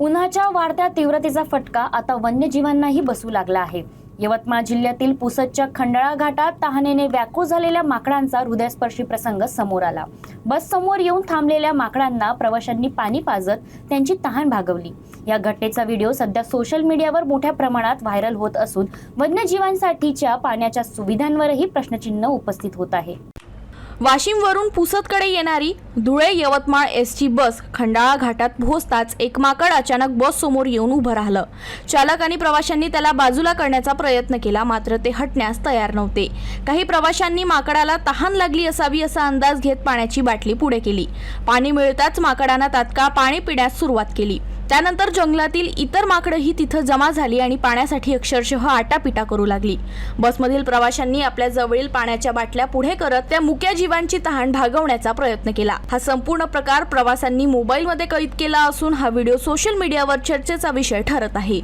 उन्हाच्या वाढत्या तीव्रतेचा फटका आता वन्यजीवांनाही बसू लागला आहे। यवतमाळ जिल्ह्यातील पुसदच्या खंडाळा घाटात तहानेने व्याकुळ झालेल्या माकडांचा हृदयस्पर्शी प्रसंग समोर आला। बस समोर येऊन थांबलेल्या माकडांना प्रवाशांनी पाणी पाजत त्यांची तहान भागवली। या घटनेचा व्हिडिओ सध्या सोशल मीडियावर मोठ्या प्रमाणात व्हायरल होत असून वन्यजीवांसाठीच्या पाण्याच्या सुविधांवरही प्रश्नचिन्ह उपस्थित होत आहे। वाशिमवरून पुसदकडे येणारी धुळे यवतमाळ एसटी बस खंडाळा घाटात पोहोचताच एक माकड अचानक बस समोर येऊन उभं राहिलं। चालक आणि प्रवाशांनी त्याला बाजूला करण्याचा प्रयत्न केला, मात्र ते हटण्यास तयार नव्हते। काही प्रवाशांनी माकडाला तहान लागली असावी असा अंदाज घेत पाण्याची बाटली पुढे केली। पाणी मिळताच माकडांना तात्काळ पाणी पिण्यास सुरुवात केली। त्यानंतर जंगलातील इतर माकडंही तिथं जमा झाली आणि पाण्यासाठी अक्षरशः आटापिटा करू लागली। बसमधील प्रवाशांनी आपल्या जवळील पाण्याच्या बाटल्या पुढे करत त्या मुक्या जीवांची तहान भागवण्याचा प्रयत्न केला। हा संपूर्ण प्रकार प्रवाशांनी मोबाईलमध्ये कैद केला असून हा व्हिडिओ सोशल मीडियावर चर्चेचा विषय ठरत आहे।